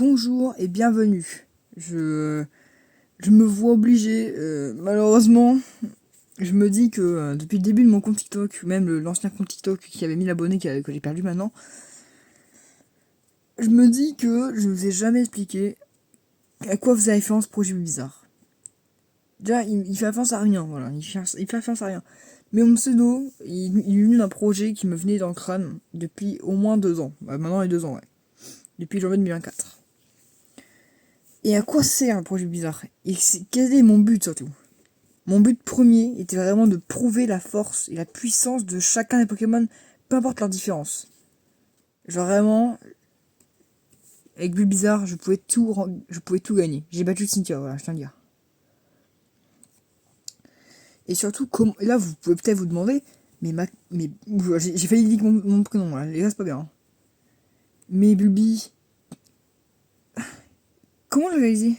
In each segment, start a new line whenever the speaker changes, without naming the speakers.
Bonjour et bienvenue. Je me vois obligé, malheureusement, je me dis que depuis le début de mon compte TikTok, même l'ancien compte TikTok qui avait 1000 abonnés, que j'ai perdu maintenant, je me dis que je ne vous ai jamais expliqué à quoi faisait référence Projet Bizarre. Déjà, il fait référence à rien, voilà, il fait référence à rien. Mais mon pseudo, il est venu d'un projet qui me venait dans le crâne depuis au moins 2 ans. Maintenant, il y a 2 ans, ouais. Depuis janvier 2024. Et à quoi sert un projet bizarre? Et quel est mon but surtout? Mon but premier était vraiment de prouver la force et la puissance de chacun des Pokémon, peu importe leur différence. Genre vraiment, avec Bulbizarre, je pouvais tout gagner. J'ai battu Cynthia, voilà, je tiens à dire. Et surtout, là vous pouvez peut-être vous demander, j'ai failli dire mon prénom, là, les gars, c'est pas bien. Hein. Mais Bulbi, comment le réaliser?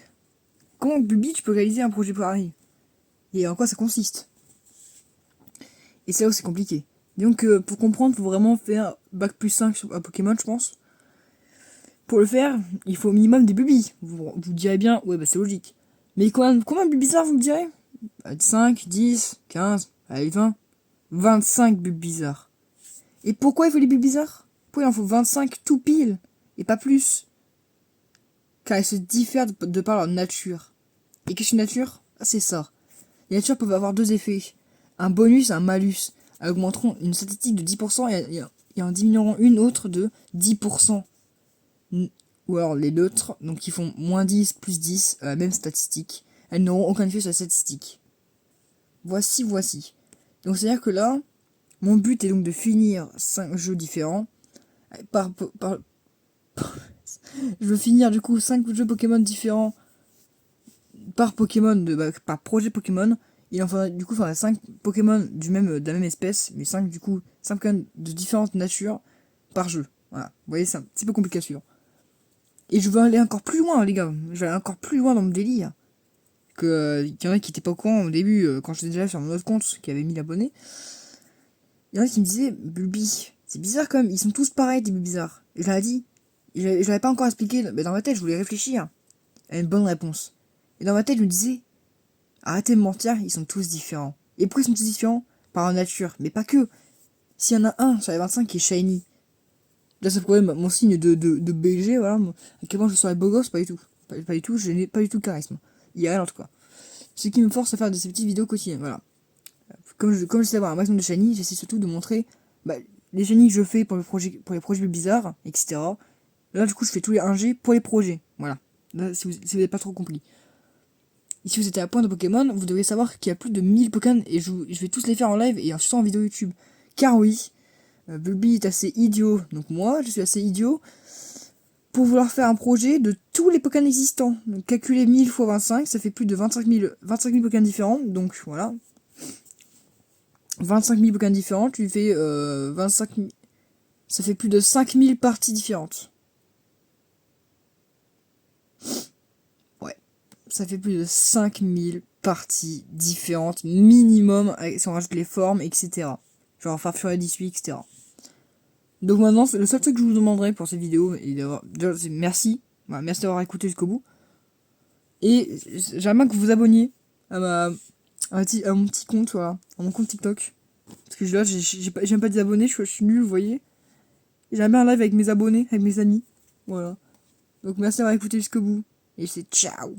Comment Bulbi tu peux réaliser un projet pareil? Et en quoi ça consiste? Et c'est là où c'est compliqué. Donc pour comprendre, il faut vraiment faire bac plus 5 sur un Pokémon, je pense. Pour le faire, il faut au minimum des Bulbis. Vous direz bien, ouais bah c'est logique. Mais combien de Bulbizarres vous me direz? 5, 10, 15, allez 20. 25 Bulbizarres. Et pourquoi il faut les Bulbizarres? Pourquoi il en faut 25 tout pile? Et pas plus? Car ils se diffèrent de par leur nature. Et qu'est-ce qu'une nature? Ah, c'est ça. Les natures peuvent avoir deux effets. Un bonus et un malus. Elles augmenteront une statistique de 10% et en diminueront une autre de 10%. Ou alors les autres, donc qui font moins 10, plus 10, la même statistique. Elles n'auront aucun effet sur la statistique. Voici. Donc c'est-à-dire que là, mon but est donc de finir 5 jeux différents. Je veux finir du coup 5 jeux Pokémon différents par Pokémon, par projet Pokémon. Il en faudrait du coup 5 Pokémon de la même espèce, mais 5 Pokémon de différentes natures par jeu. Voilà, vous voyez, c'est un petit peu compliqué à suivre. Et je veux aller encore plus loin, les gars. Je vais aller encore plus loin dans mon délire. Qu'il y en a qui étaient pas au courant au début, quand j'étais déjà sur mon autre compte, qui avait 1000 abonnés. Il y en a qui me disaient, Bulbi, c'est bizarre quand même, ils sont tous pareils, des Bulbizarres. Et je l'avais dit. Je l'avais pas encore expliqué, mais dans ma tête, je voulais réfléchir à une bonne réponse. Et dans ma tête, je me disais, arrêtez de mentir, ils sont tous différents. Et pourquoi ils sont tous différents? Par nature, mais pas que. S'il y en a un sur les 25 qui est shiny, là ça pourrait mon signe de BG, voilà, à quel point je serais beau gosse, pas du tout. Pas du tout, je n'ai pas du tout le charisme. IRL en tout cas. Ce qui me force à faire de ces petites vidéos quotidiennes, voilà. Comme je sais avoir un maximum de shiny, j'essaie surtout de montrer les shiny que je fais pour les projets bizarres, etc. Là du coup je fais tous les 1G pour les projets, voilà. Là, si vous n'avez pas trop compris. Et si vous êtes à la pointe de Pokémon, vous devez savoir qu'il y a plus de 1000 Pokémon et je vais tous les faire en live et ensuite en vidéo YouTube. Car oui, Bulbi est assez idiot, donc moi je suis assez idiot pour vouloir faire un projet de tous les Pokémon existants. Donc calculer 1000 x 25, ça fait plus de 25 000 Pokémon différents, donc voilà. 25 000 Pokémon différents, tu fais 25 000... Ça fait plus de 5000 parties différentes. Ouais. Ça fait plus de 5000 parties différentes, minimum, si on rajoute les formes, etc. Genre Farfuré 18, etc. Donc maintenant, le seul truc que je vous demanderai pour cette vidéo, déjà, c'est merci. Voilà, merci d'avoir écouté jusqu'au bout. Et j'aimerais que vous vous abonniez à mon petit compte, voilà, à mon compte TikTok. Parce que là, j'ai même pas des abonnés, je suis nul, vous voyez. J'aime bien un live avec mes abonnés, avec mes amis. Voilà. Donc merci d'avoir écouté jusqu'au bout. Et c'est ciao.